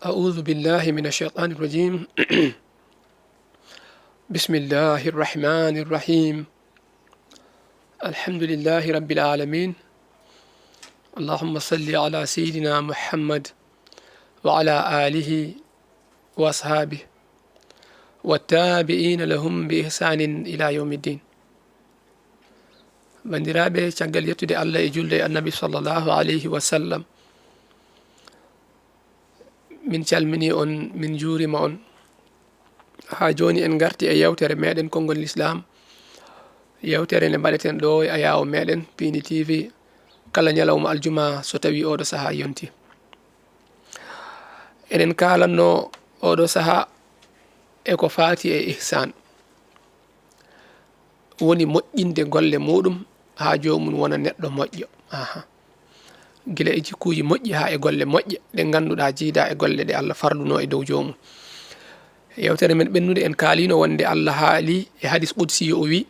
أعوذ بالله من الشيطان الرجيم بسم الله الرحمن الرحيم الحمد لله رب العالمين اللهم صل على سيدنا محمد وعلى آله وأصحابه والتابعين لهم بإحسان إلى يوم الدين bandiraɓe caggal yettude Allah e julde annabi sallllahu alayhi wa sallam min calmini on min juurima on ha joni en garti e yewtere meɗen konngol l'islam yewtere nde mbaɗeten ɗo e ayawo meɗen Pini TV kala ñalawma aljuma so tawi oɗo saaha yonti enen kalanno oɗo saaha eko fati e ihsan woni moƴƴinde golle muɗum ha jomum wona neɗɗo moƴƴo gila e jikkuji moƴƴi ha e golle moƴƴe ɗe ganduɗa jiida e golle ɗe Allah farluno e dow jomum yewtere men ɓennude en kaalino wonde Allah haali e hadis qudsi o wi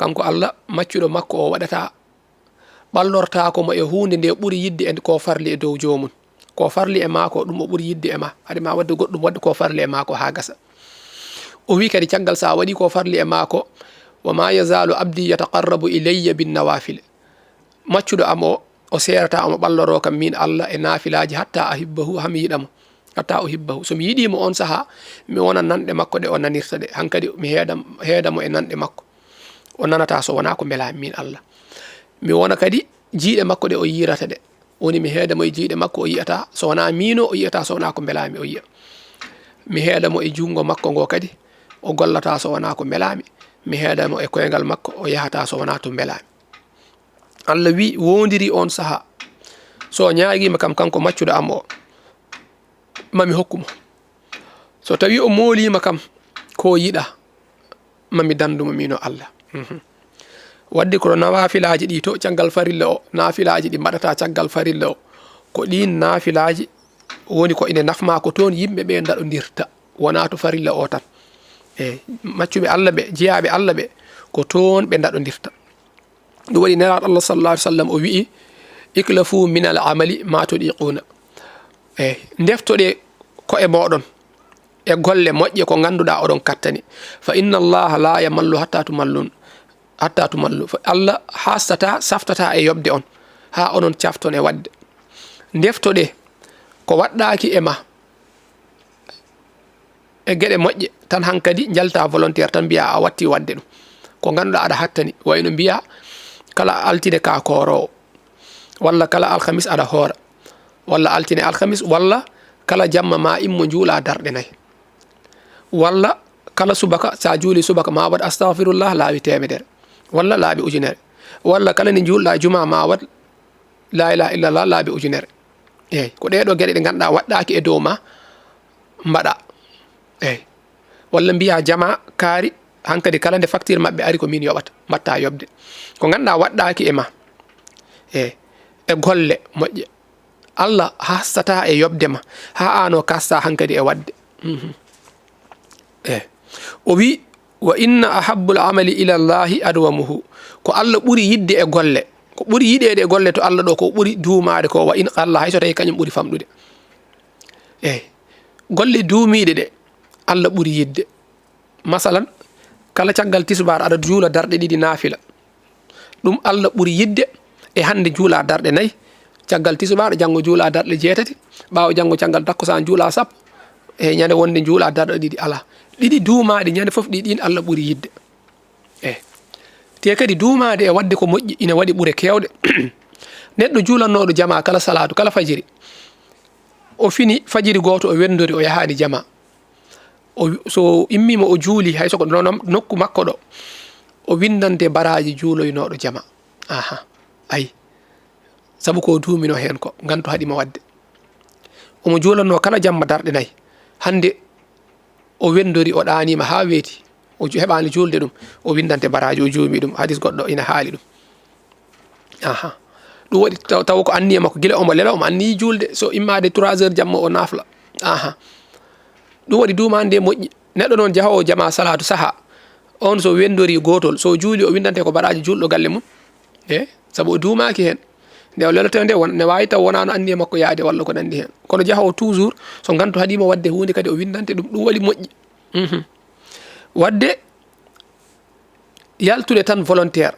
kanko Allah maccuɗo makko o waɗata ɓallortako mo e hunde nde ɓuuri yidde e ko farli e dow jomum ko farli e mako ɗum o ɓuuri yidde e ma haade ma wadde goɗɗum wadde ko farli e mako ha gasa o wi kadi caggal sa waɗi ko farli e mako wama yazalu abdi yataqarrabu ilayya bin nawafil maccuɗo am o serata omo ɓalloro kam min Allah e nafilaji hatta ahibbahu hami yiɗamo hatta uhibbahu somi yiɗimo on saaha mi wona nanɗe makko ɗe o nanirta ɗe hankkadi mi heedamo e nanɗe makko o nanata so wona ko belami min Allah mi wona kadi jiiɗe makko ɗe o yirata ɗe woni mi heedamo e jiiɗe makko o yiyata so wona mino o yiyata so wona ko belami o yiya mi heedamo e jungo makko ngo kadi o gollata so wona ko belami mi heedamo e koyngal makko o yahata so wona to belami Allah wi wondiri on saaha so ñaaguima kam kanko maccuɗo am o mami hokkumo so tawi o molima kam ko yiɗa mami dandumo mino Allah wadde ko nawafilaji ɗi to caggal farilla o nafilaji ɗi mbaɗata caggal farilla o ko ɗin nafilaji woni ko ine nafma ko toon yimɓeɓe daɗodirta wona to farilla o tan maccuɓe Allah ɓe jeeyaɓe Allah ɓe ko toon ɓe daɗodirta ɗum waɗi neraɗo Allah sallallahu alaihi wasallam o wi'i iklafu min al amali ma tudiquna deftoɗe ko e moɗon e golle moƴƴe ko ganduɗa oɗon kattani fa inna Allah la yamallu hatta tumallu Allah hastata saftata e yobde on ha onon cafton e wadde deftoɗe ko waɗɗaki e ma e gueɗe moƴƴe tan hankkadi jalta volontaire tan mbiya a watti wadde ɗum ko ganduɗa aɗa hattani wayno mbiya kala altine ka korowo walla kala alhamis aɗa hoora walla altine alhamis walla kala jamma ma immo juula darɗe nayyi walla kala subaka sa juuli subaka ma waɗ astahfirullah laabi temedere walla laabi ujunere walla kala ni julɗa juma ma waɗ la ilaha illallah laabi ujunere eyyi ko ɗeɗo gueɗe ɗe ganduɗa waɗɗaki e dow ma mbaɗa eyyi walla mbiya jama kaari hankkadi kala nde facture mabɓe ari ko min yoɓata mbatta yobde ko ganduɗa waɗɗaki e ma e golle moƴƴe Allah hastata e yobde ma ha ano kasta hankkadi e wadde o wi wa inna ahabbul amali ila llahi adwamuhu ko Allah ɓuuri yidde e golle ko ɓuuri yiɗede e golle to Allah ɗo ko ɓuuri duumade ko wa in Allah hay so tawi kañum ɓuuri famɗude golle duumiɗe ɗe Allah ɓuuri yidde masalan kala caggal tisbar aɗa juula darɗe ɗiɗi naafila ɗum Allah ɓuuri yidde e hande juula darɗe nayyi caggal tisbar janggo juula darɗe jeetati ɓawo janggo caggal takkosan juula sappo e ñande wonde juula darɗe ɗiɗi ala ɗiɗi duumaɗe ñande foof ɗiɗin Allah ɓuuri yidde te kadi duumade e wadde ko moƴƴi ina waɗi ɓuure kewɗe neɗɗo juulannoɗo jama kala salatu kala fajiri o fini fajiri goto o wendori o yahani jama so immima o juuli hay soko nokku makko ɗo o windante baraji juuloynoɗo jama ayi saabu ko duumino hen ko gantu haɗima wadde omo juulanno kala jamma darɗe nayyi hande o wendori o ɗanima ha weeti o heɓani julde ɗum o windante baraji o juumi ɗum hadis goɗɗo ina haali ɗum ɗum waɗi taw ko anniya makko guila omo lela omo anniyi julde so immade 3 heures jamma o nafla ɗum waɗi duumande moƴƴi neɗɗo noon jahowo jama salatu saaha on so wendori gotol so juuli o windante ko baraji julɗo galle mum saabu o duumaki hen nde o lelata nde ne wawi taw wonano andi e makko yaade walla ko nandi hen kono jahowo toujours so gantu haɗima wadde hunde kadi o windante ɗum waɗi moƴƴi wadde yaltude tan volontaire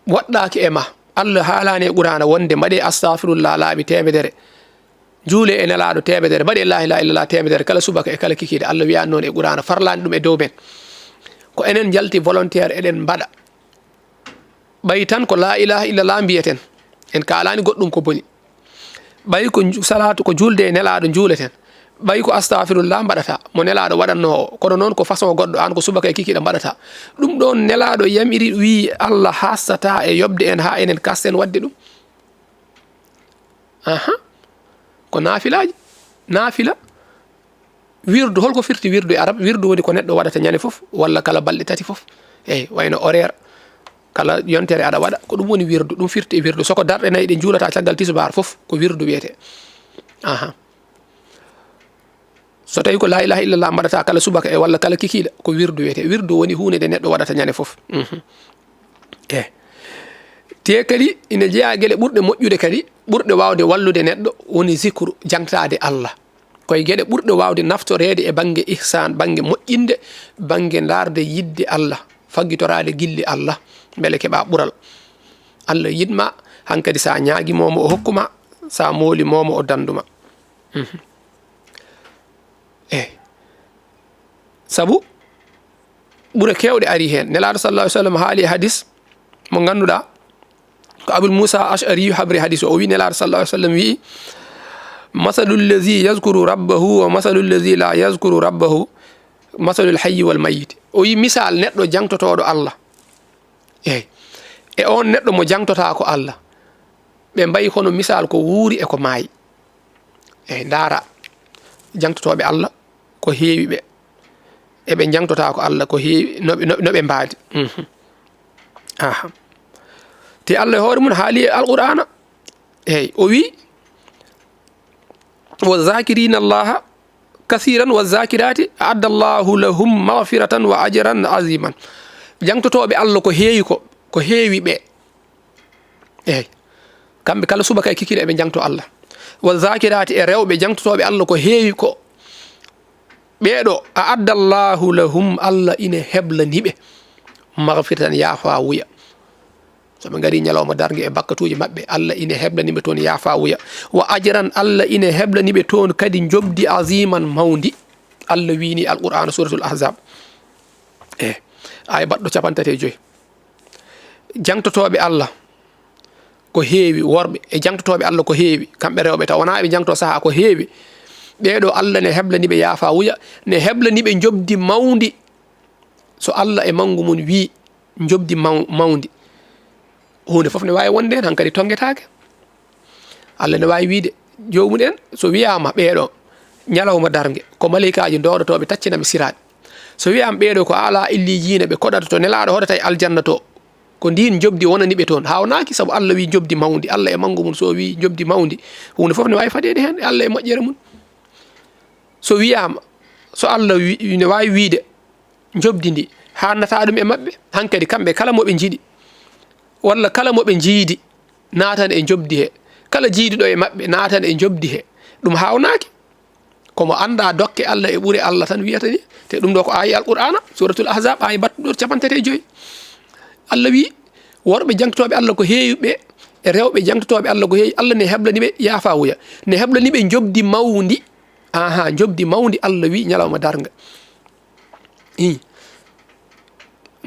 waɗɗaki e ma Allah haalani e qur'ana wonde mbaɗe astaghfirullah laaɓi temedere juule e nelaɗo temedere mbaɗe la ilaha illallah temedere kala subaka e kala kikide Allah wiyan noon e qur'ana farlani ɗum e dow men ko enen jalti volontaire eɗen mbaɗa ɓayi tan ko la ilaha illallah mbiyeten en kalani goɗɗum ko boni ɓayi ko salatu ko julde e nelaɗo juuleten ɓayi ko astaghfirullah mbaɗata mo nelaɗo waɗanno o kono noon ko façon goɗɗo an ko subaka e kikiɗa mbaɗata ɗum ɗon nelaɗo yamiri wi Allah hassata e yobde en ha enen kasten wadde ɗum ko naafilaji naafila wirdu holko firti wirdu e arab wirdu woni ko neɗɗo waɗata ñande foof walla kala balɗe tati foof eyyi wayno horaire kala yontere aɗa waɗa ko ɗum woni wirdu ɗum firti e wirdu soko darɗe nayyi ɗe juulata caggal tisbar foof ko wirdu wiyete so tawi ko la ilaha illallah mbaɗata kala subaka e walla kala kikiɗa ko wirdu wiyete wirdu woni hunde nde neɗɗo waɗata ñande foof te kadi ina jeeya gueɗe ɓurɗe moƴƴude kadi ɓurɗe wawde wallude neɗɗo woni zikru jangtade Allah koye gueɗe ɓurɗe wawde naftorede e banggue ihsan banggue moƴƴinde banggue darde yidde Allah faggitorade gilli Allah beele keɓa ɓural Allah yidma hankkadi sa ñaguimomo o hokkuma sa molimomo o danduma sabu ɓuura kewɗe ari hen nelaɗo sallallahu alaihi wasallam haali hadis mo ganduɗa ko abul musa ash'ari habri hadis o wi nelaɗo sallallahu alaihi wasallam wi masalul ladhi yazkuru rabbahu wa masalul ladhi la yazkuru rabbahu masalul hayyi wal mayyit o wi misal neɗɗo jangtotoɗo Allah e on neɗɗo mo jangtota ko Allah ɓe mbayi hono misal ko wuuri e ko maayi ndara jangtotoɓe Allah ko heewi ɓe eɓe jangtota ko Allah ko heewi noɓe mbaadi te Allah e hoore mum haali e alqur'ana o wi wa zakirina allaha kathiran wa zakirati adda allahu lahum maghfiratan wa ajran aziman jangtotoɓe Allah ko heewi ko heewi ɓe kamɓe kala subaka e kikiɗe eɓe jangto Allah wa zakirati e rewɓe jangtotoɓe Allah ko heewi ko ɓeɗo a adda allahu lahum Allah ine heblaniɓe maghfiratan yaafa wuya so ɓe gari ñalawma dargue e bakkatuji mabɓe Allah ine heblaniɓe toon yaafa wuya wa ajran Allah ine heblaniɓe toon kadi jobdi aziman mawdi Allah wini alqur'ana suratul ahzab ay baɗɗo 35 jangtotoɓe Allah ko heewi worɓe e jangtotoɓe Allah ko heewi kamɓe rewɓe taw wona ɓe jangto saaha ko heewi ɓeɗo Allah ne heblaniɓe yaafa wuya ne heblaniɓe jobdi mawdi so Allah e mangu mum wi jobdi mawdi hunde fof ne wawi wonde hen hankkadi tonguetake Allah ne wawi wiide jomuɗen so wiyama ɓeɗo ñalawma dargue ko malikaji dowɗotoɓe taccinami siraɗe so wiyama ɓeɗo ko ala illiyina ɓe koɗata to nelaɗo hoɗata e aljanna to ko ndin jobdi wonaniɓe toon hawnaki saabu Allah wi jobdi mawdi Allah e mangu mum so wi jobdi mawdi hunde fof ne wawi faɗede hen Allah e moƴƴere mum so wiyama so Allah ne wawi wiide jobdi ndi hannata ɗum e mabɓe hankkadi kamɓe kala moɓe jiiɗi walla kala moɓe jiidi natan e jobdi he kala jiidiɗo e mabɓe natan e jobdi he ɗum hawnaki komo anda dokke Allah e ɓuure Allah tan wiyata ni te ɗum ɗo ko ayi alqur'ana suratul ahzab ayi battuɗo 35 Allah wi worɓe jangtotoɓe Allah ko heewi ɓe e rewɓe jangtotoɓe Allah ko heewi Allah ne heblaniɓe yaafa wuya ne heblaniɓe jobdi mawdi jobdi mawdi Allah wi ñalawma darga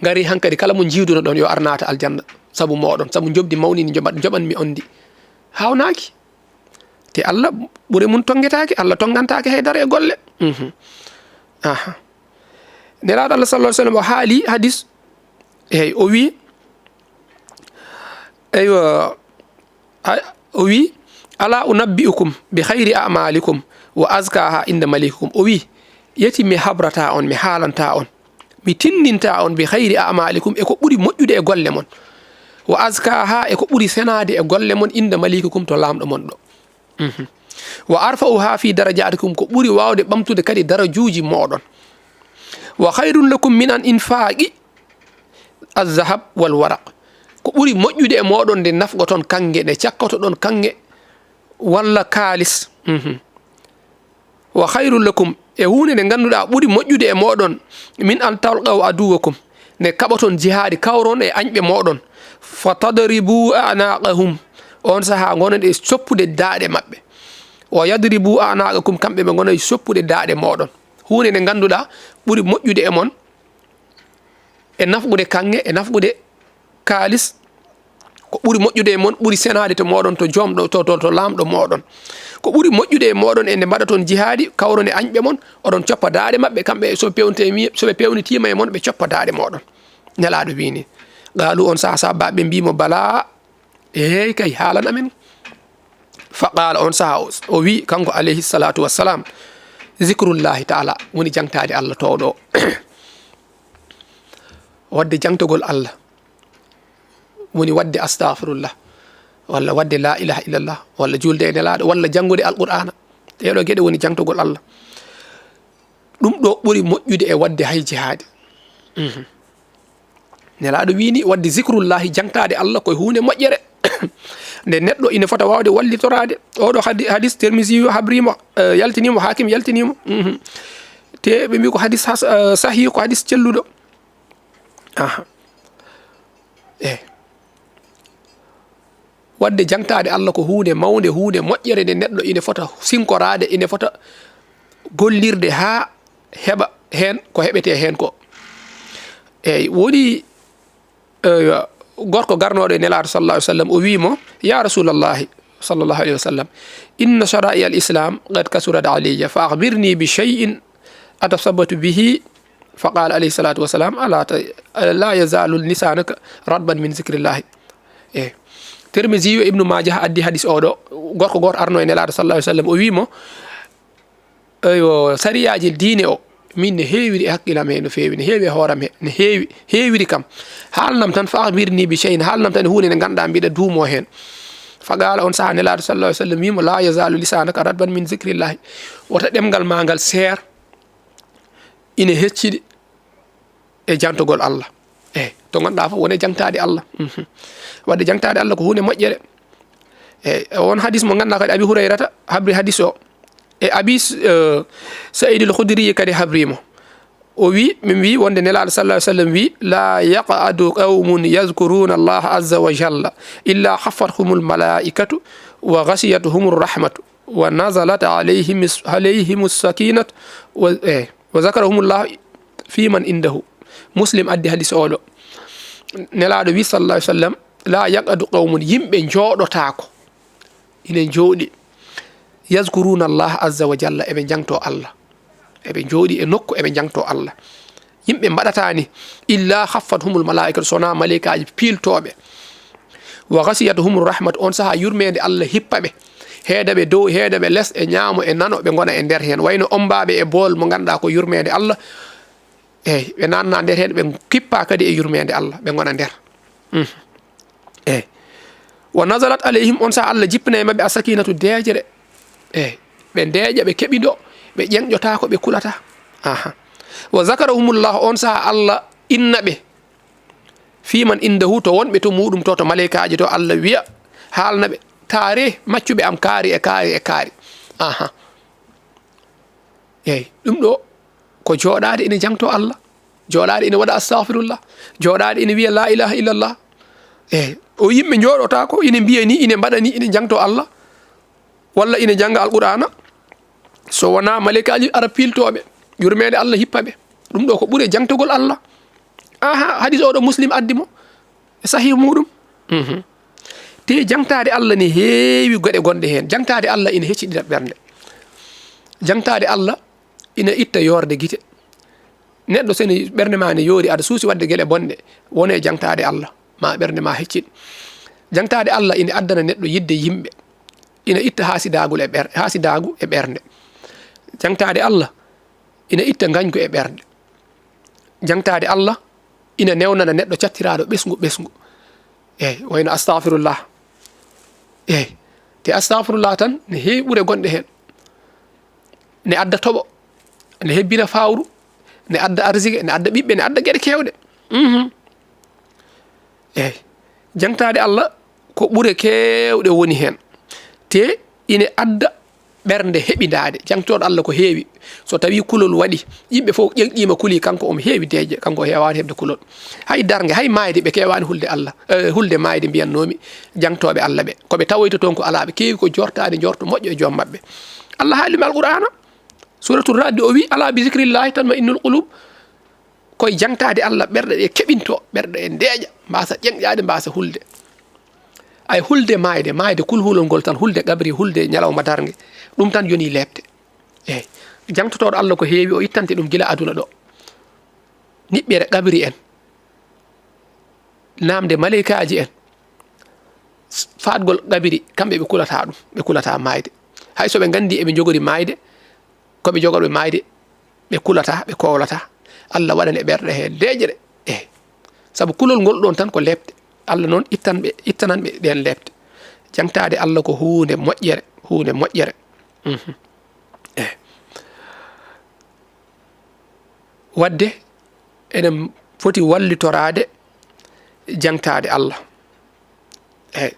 ngari hankkadi kala mo jiiduno ɗon yo arnata aljanna sabu moɗon sabu jobdi mawni ni joɓanmi on ndi hawnaki te Allah ɓuure mum tonguetake Allah tongantake haydara e golle nelaɗo Allah sallallahu alaihi wasallam o haali hadis o wi aywa o wi ala unabbi'ukum bi khayri a'malikum wa azkaha inda malikum o wi yeti mi habrata on mi haalanta on mi tinninta on bi khayri a'malikum e ko ɓuri moƴƴude e golle mon wa azkaha e ko ɓuri senade e golle mon inda malikukum to lamɗo mon ɗo wa arfa'uha fi darajatikum ko ɓuri wawde ɓamtude kadi darajuji moɗon wa khayrun lakum min an infaqi الذهب والورق ko ɓuri moƴƴude e moɗon nde nafgo toon kange nde cakkoto ɗon kange walla kaalis wa hayrul lakum e hunde nde ganduɗa ɓuri moƴƴude e moɗon min an talqaw aduwakum nde kaɓaton jihaadi kawron e añɓe moɗon fa tadribu anaqahum on saha gonen e soppude daaɗe maɓɓe wa yadribu anaqakum kamɓe ɓe gona e soppude daaɗe moɗon hunde nde ganduɗa ɓuri moƴƴude e mon e nafgude kange e nafgude kaalis ko ɓuri moƴƴude e mon ɓuri senade to moɗon to jomɗo to lamɗo moɗon ko ɓuri moƴƴude e moɗon ende mbaɗa toon jihaadi kawron e añɓe mon oɗon coppa daaɗe maɓɓe kamɓe soɓe pewnitima e mon ɓe coppa daaɗe moɗon nelaɗo wini qaalu on saha sabaɓe mbimo bala hey kay haalan amen fa qala on saha o wi kanko alayhi salatu wassalam zicrullahi taala woni jangtade Allah towɗo wadde jangtogol Allah woni wadde astaghfirullah walla wadde la ilaha illallah walla julde e nelaɗo walla jangude alqur'ana ɗeɗo gueɗe woni jangtogol Allah ɗum ɗo ɓuri moƴƴude e wadde hay jihaadi nelaɗo wini wadde zicrullahi jangtade Allah koye hunde moƴƴere nde neɗɗo ina fota wawde wallitorade oɗo hadis Tirmisi habrimo yaltinimo hakim yaltinimo te ɓe mbi ko hadis sahih ko hadis celluɗo wadde jangtade Allah ko hunde mawde hunde moƴƴere nde neɗɗo ina fota sinkorade ina fota gollirde ha heɓa hen ko heɓete hen ko eyyi woni gorko garnoɗo e nelaɗo sallallahu alaihi wasallam o wimo ya rasulallahi sallallahu alaihi wasallam inna shara'i al islam qad kasurat alayya fa akhbirni bi shay'in atasabbatu bihi فقال عليه الصلاة والسلام لا يزال لسانك رطبا من ذكر الله ترمذي ابن ماجه أدي حديث أودو غور أرنو إن الله صلى الله عليه وسلم ويمو أيوة سرياج الدين أو من هيوي حق لما نفيوي هيوي هورم هيوي كم حال نم تنفع بيرني بشيء حال نم تنهوني نغندا بيد دومو هين فقال أن سان الله صلى الله عليه وسلم ويمو لا يزال لسانك رطبا من ذكر الله وتدمغال مانغال سير ine heccidi e jantogol Allah to ganda fo woni jangtade Allah wadde jangtade Allah ko hunde moƴƴere on hadis mo ganda kadi Abi Hurayrata habri hadis o e Abi Sa'id al-Khudri kadi habrimo o wi min wi wonde nelaɗo sallallahu alaihi wasallam wi la yaq'adu qaumun yazkuruna Allah azza wa jalla illa khaffathumul malaikatu wa ghashiyatuhumur rahmatu wa nazalat alayhimus sakinatu wa zakarahumullah fi man indahu muslim addi hadis oɗo nelaɗo wi sallallahu alaihi wasallam la yaqadu qawmun yimɓe jooɗotako ina jooɗi yazkuruna Allah azza wa jalla eɓe jangto Allah eɓe jooɗi e nokku eɓe jangto Allah yimɓe mbaɗatani illa khaffathumul malaikatu sona malaikaji piltoɓe wa ghasiyatuhumur rahmat on saha yurmede Allah hippaɓe heedaɓe dow heedaɓe less e ñaamo e nano ɓe gona e nder hen wayno ombaɓe e bool mo ganduɗa ko yurmede Allah eyyi ɓe nanna nder hen ɓe kippa kadi e yurmede Allah ɓe gona nder eyyi wa nazalat alayhim on sa Allah jippina e mabɓe a sakinatu deejere eyyi ɓe deeƴa ɓe keɓiɗo ɓe ƴeñƴotako ɓe kulata wa zakarahumullah on sa Allah inna ɓe fiman indahu to wonɓe to muɗum to malaikaji to Allah wiya haalnaɓe taare maccuɓe am kaari e kaari eyyi ɗum ɗo ko jooɗade ina jangto Allah jooɗade ina waɗa astaghfirullah jooɗade ina wiya la ilaha illallah eyyi o yimɓe jooɗotako ina mbiya ni ina mbaɗa ni ina jangto Allah walla ina janga alqur'ana so wona malaikaji ara piltoɓe yurmede Allah hippaɓe ɗum ɗo ko ɓuuri jangtogol Allah hadis oɗo muslim addimo e sahih muɗum te jangtade Allah ne heewi goɗe gonɗe hen jangtade Allah ina hecciɗiɗa ɓernde jangtade Allah ina itta yorde gite neɗɗo seni ɓernde ma ne yoori aɗa suusi wadde gueɗe bonɗe wone jangtade Allah ma ɓernde ma hecciɗ jangtade Allah ina addana neɗɗo yidde yimɓe ina itta hasidagu e ɓernde jangtade Allah ina itta gañgu e ɓernde jangtade Allah ina newnana neɗɗo cattiraɗo ɓesgu eyyi wayno astaghfirullah eyyi te astaghfirullah tan ne heewi ɓuure gonɗe hen ne adda toɓo ne hebbina fawru ne adda arsigue ne adda ɓiɓɓe ne adda gueɗe kewɗe eyyi jangtade Allah ko ɓure kewɗe woni hen te ine adda ɓernde heɓidade jangtoɗo Allah ko heewi so tawi kulol waɗi yimɓe fof ƴeƴƴima kuuli kanko omo heewi deeje kanko o hewani hebde kulol hay dargue hay mayde ɓe kewani hulde Allah hulde mayde mbiyannomi jangtoɓe Allah ɓe koɓe tawoyto toon ko ala ɓe keewi ko jortade jorto moƴƴo e joom mabɓe Allah haalimi alqur'ana suratul ra'd o wi ala bi zicrillahi tan ma innul qulub koye jangtade Allah ɓerɗe ɗe keɓinto ɓerɗe e ndeeƴa mbasa ƴeƴƴade mbasa hulde ay hulde mayde kulhulol ngol tan hulde gabri hulde ñalawma dargue ɗum tan yoni lebte eyyi jangtotoɗo Allah ko heewi o ittante ɗum gila aduna ɗo niɓɓere gabri en namde malaikaji en fatgol gabiri kamɓe ɓe kulata ɗum ɓe kulata mayde hay so ɓe gandi eɓe jogori mayde koɓe jogorɓe mayde ɓe kulata ɓe kowlata Allah waɗane ɓerɗe he deƴƴere eyyi saabu kulol ngol ɗon tan ko lebte Allah noon ittananɓe ɗen lebte jangtade Allah ko hunde moƴƴere eyyi wadde enen foti wallitorade jangtade Allah eyyi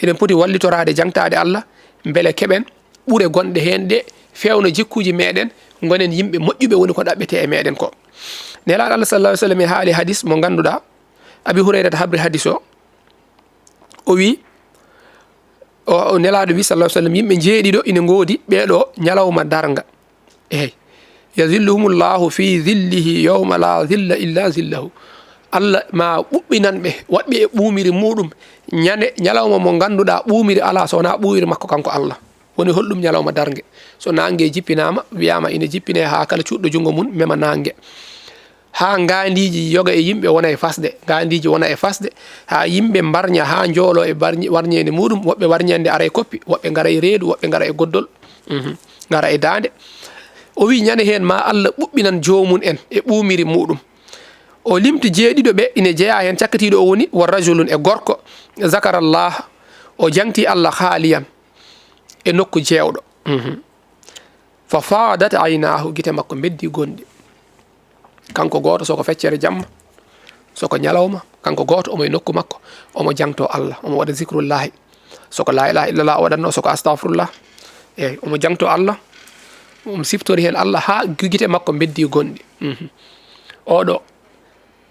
enen poti wallitorade jangtade Allah beele keɓen ɓuure gonɗe hen ɗe fewno jikkuji meɗen gonen yimɓe moƴƴuɓe woni ko ɗaɓɓete e meɗen ko nelaɗo Allah sallallahu alaihi wasallam haali hadis mo ganduɗa Abi Hurayrata habri hadis o wi o nelaɗo wi sallallahu alaihi wasallam yimɓe jeeɗiɗo ina goodi ɓeɗo ñalawma darga eyyi yazilluhumullahu fi zillihi yawma la zilla illa zillahu Allah ma ɓuɓɓinanɓe waɗɓe e ɓuumiri muɗum ñane ñalawma mo ganduɗa ɓuumiri ala so wona ɓuumiri makko kanko Allah woni holɗum ñalawma dargue so nangue jippinama wiyama ina jippine ha kala cuɗɗo jungo mum mema nangue ha ngandiji yoga e yimɓe wona e fasde ngandiji wona e fasde ha yimɓe mbarña ha joolo e warñede muɗum woɓɓe warñande ara e koppi woɓɓe gara e reedu woɓɓe gara e goddol gara e dande o wi ñane hen ma Allah ɓuɓɓinan jomum en e ɓuumiri muɗum o limti jeeɗiɗo ɓe ine jeeya hen cakkatiɗo o woni wa rajulun e gorko zakarallah o jangti Allah haaliyan e nokku jewɗo fa fadat aynahu guite makko beddi gonɗi kanko goto soko feccere jamma soko ñalawma kanko goto omo e nokku makko omo jangto Allah omo waɗa zicrullahi soko la ilaha illallah o waɗatno soko astaghfirullah eyyi omo jangto Allah omo siftori hen Allah ha guite makko beddi gonɗi oɗo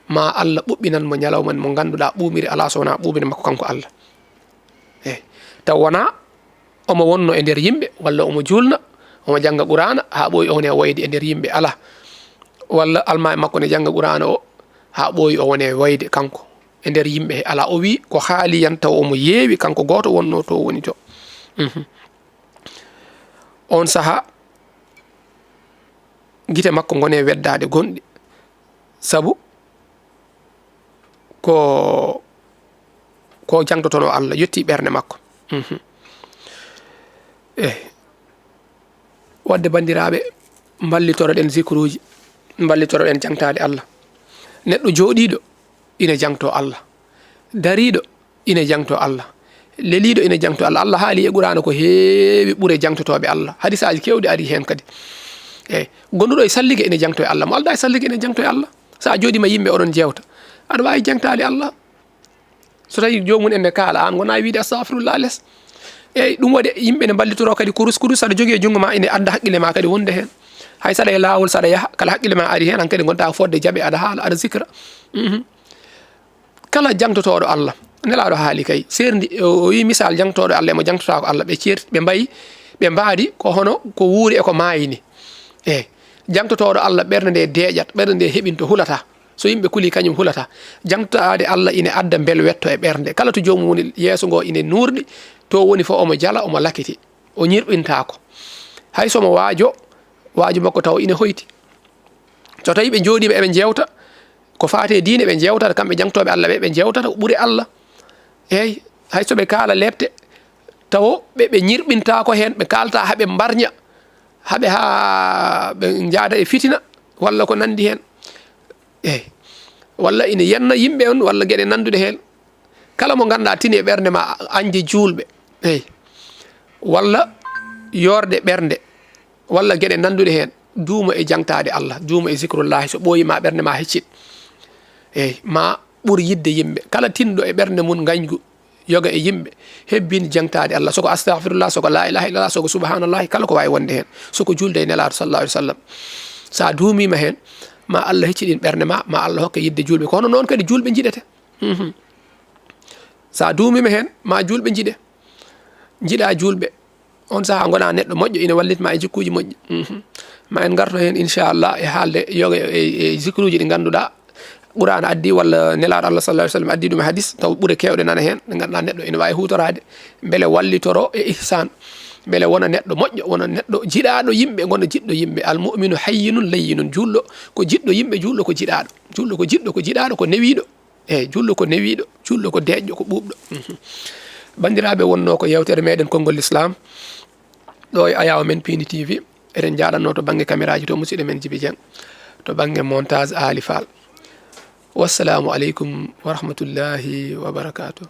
ma Allah ɓuɓɓinan mo ñalawma mo ganduɗa ɓuumiri ala so wona ɓuumiri makko kanko Allah eyyi taw wona omo wonno e nder yimɓe walla omo julna omo janga qur'ana ha ɓooyi o wone wayde e nder yimɓe ala walla alma e makko ne janga qur'ana o ha ɓooyi o wone wayde kanko e nder yimɓe he ala o wi ko haaliyan taw omo yeewi kanko goto wonno to woni to on saaha guite makko gone weddade gonɗi sabu ko jangtotono Allah yetti ɓernde makko wadde bandiraɓe ballitoroɗen zicruji ballitoroɗen jangtade Allah neɗɗo jooɗiɗo ina jangto Allah dariɗo ina jangto Allah leliɗo ina jangto Allah Allah haali e qur'ana ko heewi ɓuure jangtotoɓe Allah hadisaji kewɗi ari hen kadi eyyi gonduɗo e salligue ina jangto e Allah mo alda e salligue ina jangto e Allah sa jooɗima yimɓe oɗon jewta aɗa wawi jangtade Allah so tawi jomum ende kaala an wona wiide astahfirullah less eyyi ɗum waɗi yimɓe ne ballitoro kadi kurus saɗa jogui e junggo ma ine adda haqqille ma kadi wonde hen hay saɗa e lawol saɗa yaaha kala haqqille ma ari hen hankkadi gonta fodde jaaɓe aɗa haala aɗa zicra kala jangtotoɗo Allah nelaɗo haali kay serdi o wi misal jangtoɗo Allah emo jangtota ko Allah ɓe certi ɓe mbayi ɓe mbaadi ko hono ko wuuri e ko mayini eyyi jangtotoɗo Allah ɓerde nde deeƴat ɓerde nde heɓinto hulata so yimɓe kuli kañum hulata jangtade Allah ine adda bel wetto e ɓernde kala to jomum woni yeeso ngo ine nurɗi to woni fo omo jala omo lakiti o ñirɓintako hay somo waajo makko taw ine hoyti so tawi ɓe jooɗiɓe eɓe jewta ko faate diine ɓe jewtata kamɓe jangtoɓe Allah ɓe jewtata ko ɓuuri Allah eyyi hay soɓe kaala lebte taw ɓe ñirɓintako hen ɓe kalta haɓe mbarña haɓe ha ɓe jaada e fitina walla ko nandi hen eyyi walla ina yenna yimɓe on walla gueɗe nandude hen kala mo ganduɗa tini e ɓernde ma anje julɓe eyyi walla yorde ɓernde walla gueɗe nandude hen duuma e jangtade Allah duuma e zicrullahi so ɓooyima ɓernde ma heccit eyyi ma ɓuri yidde yimɓe kala tinɗo e ɓernde mum gañgu yoga e yimɓe hebbini jangtade Allah soko astaghfirullah soko la ilaha illallah soko subhanallah kala ko wawi wonde hen soko julde e nelaɗo sallallahu alaihi wasallam sa duumima hen ma Allah hecciɗin ɓernde ma Allah hokke yidde julɓe kono noon kadi julɓe jiɗete sa duumima hen ma julɓe jiɗe jiɗa julɓe on saaha gona neɗɗo moƴƴo ina wallitma e jikkuji moƴƴi ma en garto hen inchallah e haalde yoga e zikruji ɗi ganduɗa Qur'an addi walla nelaɗo Allah sallallahu alaihi wasallam addi ɗum e hadis taw ɓuure kewɗe nana hen ɗe ganduɗa neɗɗo ina wawi hutorade beele wallitoro e ihsan beele wona neɗɗo moƴƴo wona neɗɗo jiɗaɗo yimɓe gona jiɗɗo yimɓe al mu'minu hayyinun layyinun julɗo ko jiɗɗo yimɓe julɗo ko jiɗaɗo julɗo ko jiɗɗo ko jiɗaɗo ko newiɗo eyyi julɗo ko newiɗo julɗo ko deƴƴo ko ɓuɓɗo bandiraɓe wonno ko yewtere meɗen konngol l'islam ɗo e ayaw men Pini TV eɗen jaɗanno to banggue caméra ji to musidɗo men Djiby Dieng to banggue montage Ali Fall wassalamu aleykum wa rahmatullahi wa barakatuh